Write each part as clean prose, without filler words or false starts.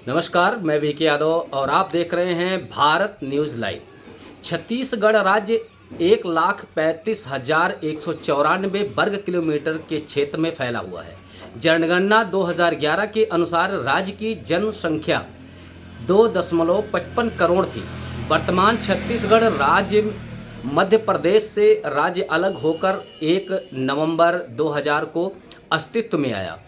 नमस्कार, मैं वीके यादव और आप देख रहे हैं भारत न्यूज़ लाइव। छत्तीसगढ़ राज्य 1,35,194 वर्ग किलोमीटर के क्षेत्र में फैला हुआ है। जनगणना 2011 के अनुसार राज्य की जनसंख्या 2.55 करोड़ थी। वर्तमान छत्तीसगढ़ राज्य मध्य प्रदेश से राज्य अलग होकर 1 नवंबर 2000 को अस्तित्व में आया।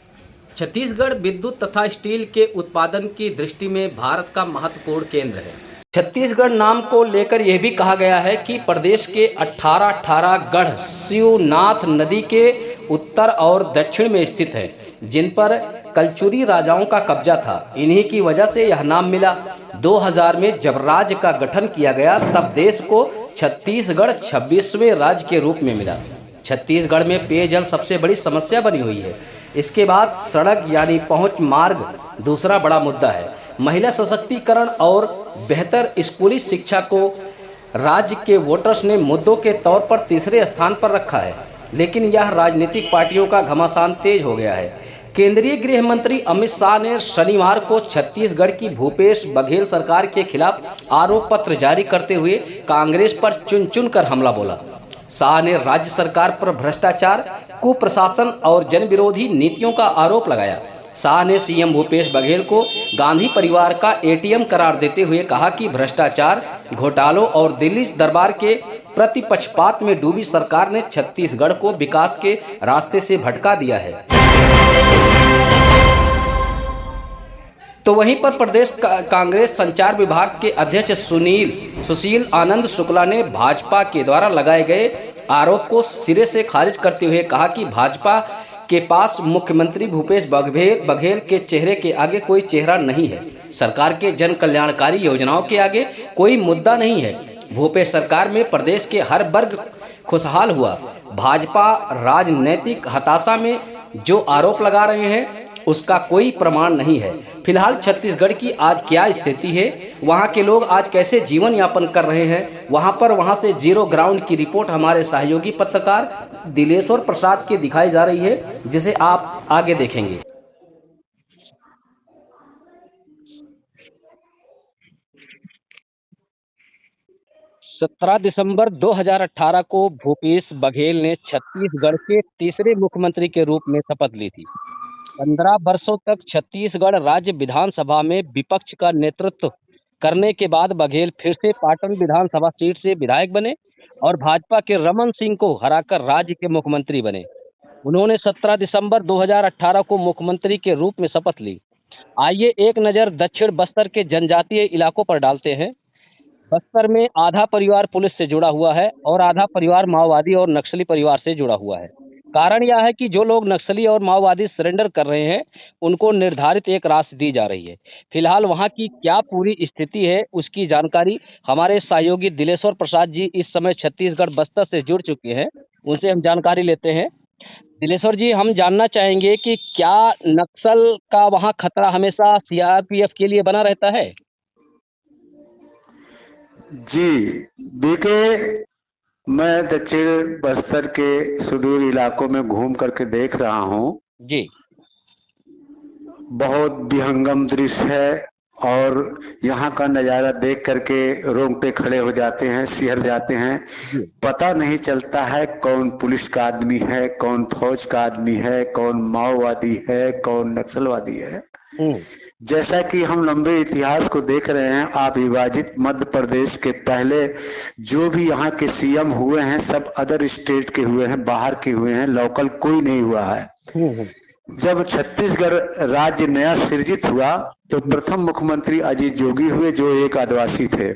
छत्तीसगढ़ विद्युत तथा स्टील के उत्पादन की दृष्टि में भारत का महत्वपूर्ण केंद्र है। छत्तीसगढ़ नाम को लेकर यह भी कहा गया है कि प्रदेश के 18 गढ़ शिवनाथ नदी के उत्तर और दक्षिण में स्थित है, जिन पर कलचुरी राजाओं का कब्जा था। इन्हीं की वजह से यह नाम मिला। 2000 में जब राज्य का गठन किया गया तब देश को छत्तीसगढ़ 26वें राज्य के रूप में मिला। छत्तीसगढ़ में पेयजल सबसे बड़ी समस्या बनी हुई है। इसके बाद सड़क यानी पहुंच मार्ग दूसरा बड़ा मुद्दा है। महिला सशक्तिकरण और बेहतर स्कूली शिक्षा को राज्य के वोटर्स ने मुद्दों के तौर पर तीसरे स्थान पर रखा है, लेकिन यह राजनीतिक पार्टियों का घमासान तेज हो गया है। केंद्रीय गृह मंत्री अमित शाह ने शनिवार को छत्तीसगढ़ की भूपेश बघेल सरकार के खिलाफ आरोप पत्र जारी करते हुए कांग्रेस पर चुन चुन कर हमला बोला। शाह ने राज्य सरकार पर भ्रष्टाचार, कुप्रशासन और जनविरोधी नीतियों का आरोप लगाया। शाह ने सीएम भूपेश बघेल को गांधी परिवार का एटीएम करार देते हुए कहा कि भ्रष्टाचार, घोटालों और दिल्ली दरबार के प्रति पक्षपात में डूबी सरकार ने छत्तीसगढ़ को विकास के रास्ते से भटका दिया है। तो वहीं पर प्रदेश कांग्रेस संचार विभाग के अध्यक्ष सुशील आनंद शुक्ला ने भाजपा के द्वारा लगाए गए आरोप को सिरे से खारिज करते हुए कहा कि भाजपा के पास मुख्यमंत्री भूपेश बघेल के चेहरे के आगे कोई चेहरा नहीं है। सरकार के जन कल्याणकारी योजनाओं के आगे कोई मुद्दा नहीं है। भूपेश सरकार में प्रदेश के हर वर्ग खुशहाल हुआ। भाजपा राजनीतिक हताशा में जो आरोप लगा रहे हैं उसका कोई प्रमाण नहीं है। फिलहाल छत्तीसगढ़ की आज क्या स्थिति है, वहां के लोग आज कैसे जीवन यापन कर रहे हैं, वहां से जीरो ग्राउंड की रिपोर्ट हमारे सहयोगी पत्रकार दिलेश्वर प्रसाद की दिखाई जा रही है, जिसे आप आगे देखेंगे। 17 दिसंबर 2018 को भूपेश बघेल ने छत्तीसगढ़ के तीसरे मुख्यमंत्री के रूप में शपथ ली थी। 15 वर्षों तक छत्तीसगढ़ राज्य विधानसभा में विपक्ष का नेतृत्व करने के बाद बघेल फिर से पाटन विधानसभा सीट से विधायक बने और भाजपा के रमन सिंह को हराकर राज्य के मुख्यमंत्री बने। उन्होंने 17 दिसंबर 2018 को मुख्यमंत्री के रूप में शपथ ली। आइए एक नज़र दक्षिण बस्तर के जनजातीय इलाकों पर डालते हैं। बस्तर में आधा परिवार पुलिस से जुड़ा हुआ है और आधा परिवार माओवादी और नक्सली परिवार से जुड़ा हुआ है। कारण यह है कि जो लोग नक्सली और माओवादी सरेंडर कर रहे हैं उनको निर्धारित एक राशि दी जा रही है। फिलहाल वहां की क्या पूरी स्थिति है उसकी जानकारी हमारे सहयोगी दिलेश्वर प्रसाद जी इस समय छत्तीसगढ़ बस्तर से जुड़ चुके हैं, उनसे हम जानकारी लेते हैं। दिलेश्वर जी, हम जानना चाहेंगे कि क्या नक्सल का वहाँ खतरा हमेशा सीआरपीएफ के लिए बना रहता है? जी देखिए, मैं दक्षिण बस्तर के सुदूर इलाकों में घूम करके देख रहा हूँ जी। बहुत विहंगम दृश्य है और यहाँ का नज़ारा देख करके रोंगटे खड़े हो जाते हैं, सिहर जाते हैं। पता नहीं चलता है कौन पुलिस का आदमी है, कौन फौज का आदमी है, कौन माओवादी है, कौन नक्सलवादी है। जैसा कि हम लंबे इतिहास को देख रहे हैं, अविभाजित मध्य प्रदेश के पहले जो भी यहाँ के सीएम हुए हैं सब अदर स्टेट के हुए हैं, बाहर के हुए हैं, लोकल कोई नहीं हुआ है। जब छत्तीसगढ़ राज्य नया सृजित हुआ तो प्रथम मुख्यमंत्री अजीत जोगी हुए जो एक आदिवासी थे।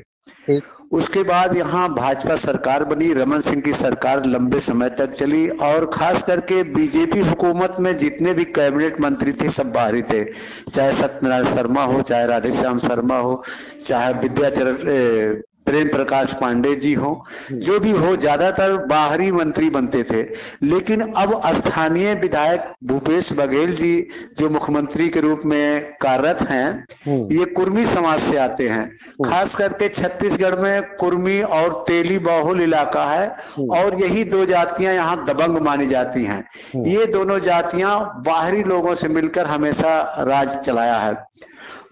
उसके बाद यहाँ भाजपा सरकार बनी, रमन सिंह की सरकार लंबे समय तक चली और खास करके बीजेपी हुकूमत में जितने भी कैबिनेट मंत्री थे सब बाहरी थे, चाहे सत्यनारायण शर्मा हो, चाहे राधेश्याम शर्मा हो, चाहे विद्याचरण प्रेम प्रकाश पांडे जी हो, जो भी हो, ज्यादातर बाहरी मंत्री बनते थे। लेकिन अब स्थानीय विधायक भूपेश बघेल जी जो मुख्यमंत्री के रूप में कार्यरत हैं, ये कुर्मी समाज से आते हैं। खास करके छत्तीसगढ़ में कुर्मी और तेली बहुल इलाका है और यही दो जातियां यहाँ दबंग मानी जाती हैं। ये दोनों जातियां बाहरी लोगों से मिलकर हमेशा राज चलाया है।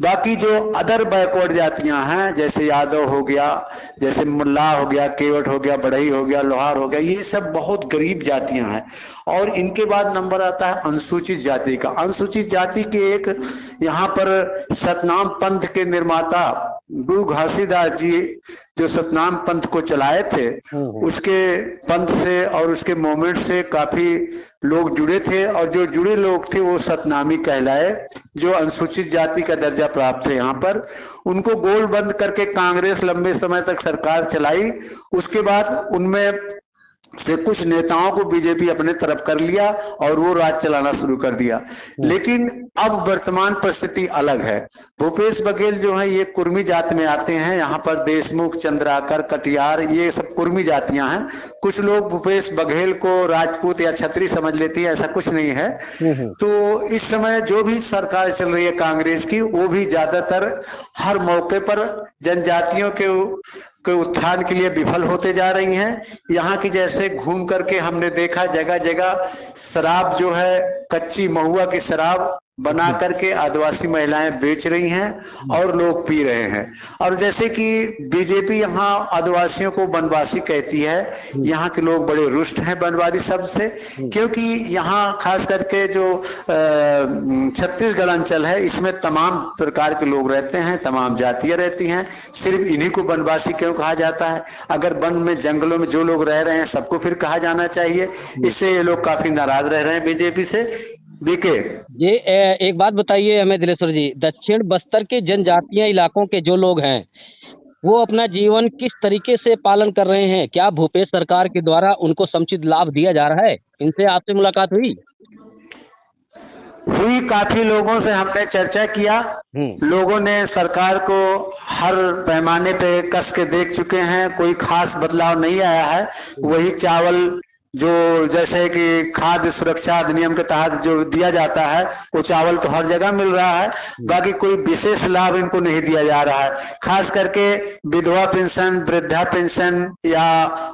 बाकी जो अदर बैकवर्ड जातियां हैं, जैसे यादव हो गया, जैसे मुल्ला हो गया, केवट हो गया, बढ़ई हो गया, लोहार हो गया, ये सब बहुत गरीब जातियां हैं। और इनके बाद नंबर आता है अनुसूचित जाति का। अनुसूचित जाति के एक यहाँ पर सतनाम पंथ के निर्माता गुरु घासीदास जी जो सतनाम पंथ को चलाए थे, उसके पंथ से और उसके मूवमेंट से काफी लोग जुड़े थे, और जो जुड़े लोग थे वो सतनामी कहलाए, जो अनुसूचित जाति का दर्जा प्राप्त थे। यहाँ पर उनको गोल बंद करके कांग्रेस लंबे समय तक सरकार चलाई। उसके बाद उनमें से कुछ नेताओं को बीजेपी अपने तरफ कर लिया और वो राज चलाना शुरू कर दिया। लेकिन अब वर्तमान परिस्थिति अलग है। भूपेश बघेल जो है ये कुर्मी जाति में आते हैं। यहाँ पर देशमुख, चंद्राकर, कटियार, ये सब कुर्मी जातियां हैं। कुछ लोग भूपेश बघेल को राजपूत या छत्री समझ लेती है, ऐसा कुछ नहीं है। तो इस समय जो भी सरकार चल रही है कांग्रेस की, वो भी ज्यादातर हर मौके पर जनजातियों के उत्थान के लिए विफल होते जा रही हैं। यहाँ की जैसे घूम करके हमने देखा जगह जगह शराब जो है, कच्ची महुआ की शराब बना करके आदिवासी महिलाएं बेच रही हैं और लोग पी रहे हैं। और जैसे कि बीजेपी यहाँ आदिवासियों को वनवासी कहती है, यहाँ के लोग बड़े रुष्ट हैं वनवासी शब्द से, क्योंकि यहाँ खास करके जो छत्तीसगढ़ अंचल है, इसमें तमाम प्रकार के लोग रहते हैं, तमाम जातियाँ रहती हैं। सिर्फ इन्हीं को वनवासी क्यों कहा जाता है? अगर वन में, जंगलों में जो लोग रह रहे हैं सबको फिर कहा जाना चाहिए। इससे ये लोग काफी नाराज रह रहे हैं बीजेपी से। बीके ये एक बात बताइए हमें दिलेश्वर जी, दक्षिण बस्तर के जनजातीय इलाकों के जो लोग हैं वो अपना जीवन किस तरीके से पालन कर रहे हैं? क्या भूपेश सरकार के द्वारा उनको समुचित लाभ दिया जा रहा है? इनसे आपसे मुलाकात हुई? काफी लोगों से हमने चर्चा किया। लोगों ने सरकार को हर पैमाने पे कस के देख चुके हैं, कोई खास बदलाव नहीं आया है। वही चावल जो जैसे कि खाद्य सुरक्षा अधिनियम के तहत जो दिया जाता है, वो चावल तो हर जगह मिल रहा है। बाकी कोई विशेष लाभ इनको नहीं दिया जा रहा है। खास करके विधवा पेंशन, वृद्धा पेंशन या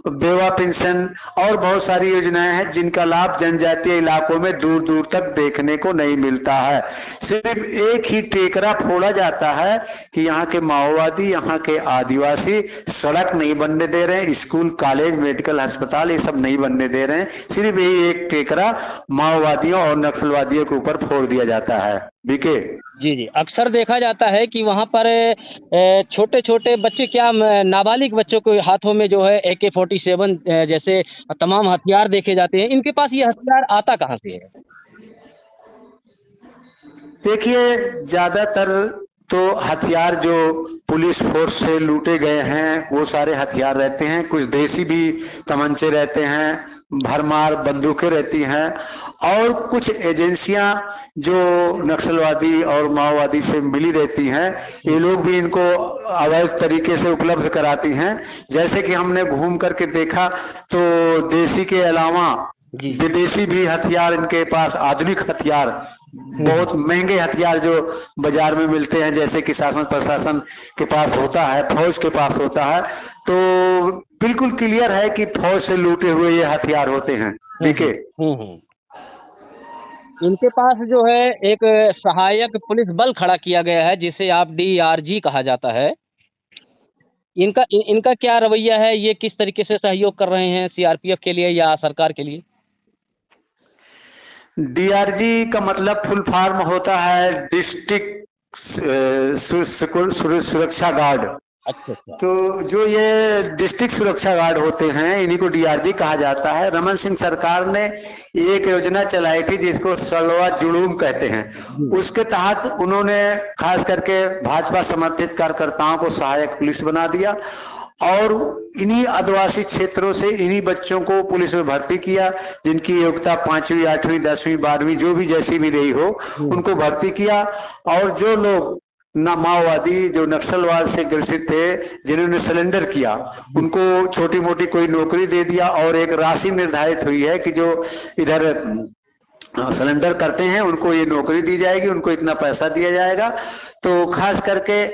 बेवा पेंशन और बहुत सारी योजनाएं हैं जिनका लाभ जनजातीय इलाकों में दूर दूर तक देखने को नहीं मिलता है। सिर्फ एक ही टेकरा फोड़ा जाता है कि यहाँ के माओवादी, यहाँ के आदिवासी सड़क नहीं बनने दे रहे हैं, स्कूल, कॉलेज, मेडिकल, अस्पताल ये सब नहीं बनने दे रहे हैं। सिर्फ यही एक टेकरा माओवादियों और नक्सलवादियों के ऊपर फोड़ दिया जाता है। बीके जी, अक्सर देखा जाता है कि वहाँ पर छोटे छोटे बच्चे, क्या नाबालिग बच्चों के हाथों में जो है AK-47 जैसे तमाम हथियार देखे जाते हैं। इनके पास ये हथियार आता कहाँ से है? देखिए, ज्यादातर तो हथियार जो पुलिस फोर्स से लूटे गए हैं वो सारे हथियार रहते हैं। कुछ देसी भी तमंचे रहते हैं, भरमार बंदूकें रहती हैं, और कुछ एजेंसियां जो नक्सलवादी और माओवादी से मिली रहती हैं, ये लोग भी इनको अवैध तरीके से उपलब्ध कराती हैं। जैसे कि हमने घूम करके देखा तो देसी के अलावा विदेशी भी हथियार इनके पास, आधुनिक हथियार, बहुत महंगे हथियार जो बाजार में मिलते हैं, जैसे कि शासन प्रशासन के पास होता है, फौज के पास होता है। तो बिल्कुल क्लियर है कि फौज से लूटे हुए ये हथियार होते हैं। ठीक है। इनके पास जो है एक सहायक पुलिस बल खड़ा किया गया है जिसे आप DRG कहा जाता है। इनका क्या रवैया है? ये किस तरीके से सहयोग कर रहे हैं CRPF के लिए या सरकार के लिए? DRG का मतलब फुल फॉर्म होता है डिस्ट्रिक्ट सुरक्षा गार्ड। अच्छा। तो जो ये डिस्ट्रिक्ट सुरक्षा गार्ड होते हैं, इन्हीं को DRG कहा जाता है। रमन सिंह सरकार ने एक योजना चलाई थी जिसको सलवा जुलूम कहते हैं। उसके तहत उन्होंने खास करके भाजपा समर्थित कार्यकर्ताओं को सहायक पुलिस बना दिया और इन्हीं आदिवासी क्षेत्रों से इन्हीं बच्चों को पुलिस में भर्ती किया, जिनकी योग्यता 5वीं, 8वीं, 10वीं, 12वीं जो भी जैसी भी रही हो, उनको भर्ती किया। और जो लोग माओवादी, जो नक्सलवाद से ग्रसित थे, जिन्होंने सरेंडर किया, उनको छोटी मोटी कोई नौकरी दे दिया और एक राशि निर्धारित हुई है कि जो इधर सरेंडर करते हैं उनको ये नौकरी दी जाएगी, उनको इतना पैसा दिया जाएगा। तो खास करके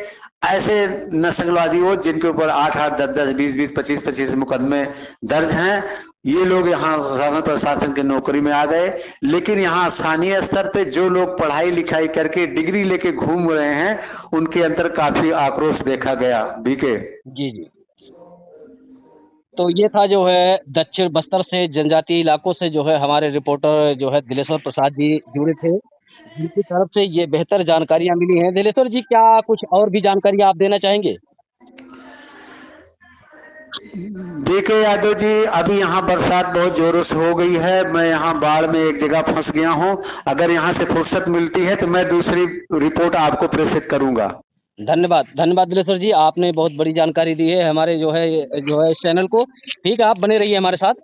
ऐसे नक्सलवादियों जिनके ऊपर 8-8, 10-10, 20-20, 25-25 मुकदमे दर्ज हैं, ये लोग यहाँ शासन प्रशासन की नौकरी में आ गए। लेकिन यहाँ स्थानीय स्तर पे जो लोग पढ़ाई लिखाई करके डिग्री लेके घूम रहे हैं, उनके अंदर काफी आक्रोश देखा गया। बीके जी जी। तो ये था जो है दक्षिण बस्तर से जनजातीय इलाकों से जो है हमारे रिपोर्टर जो है दिलेश्वर प्रसाद जी जुड़े थे, जिनकी तरफ से ये बेहतर जानकारियां मिली हैं। दिलेश्वर जी, क्या कुछ और भी जानकारियां आप देना चाहेंगे? देखिए यादव जी, अभी यहाँ बरसात बहुत जोरों से हो गई है। मैं यहाँ बाढ़ में एक जगह फंस गया हूँ। अगर यहाँ से फुर्सत मिलती है तो मैं दूसरी रिपोर्ट आपको प्रेषित करूँगा। धन्यवाद, धन्यवाद दिलेश्वर जी, आपने बहुत बड़ी जानकारी दी है हमारे जो है इस चैनल को। ठीक है, आप बने रहिए हमारे साथ।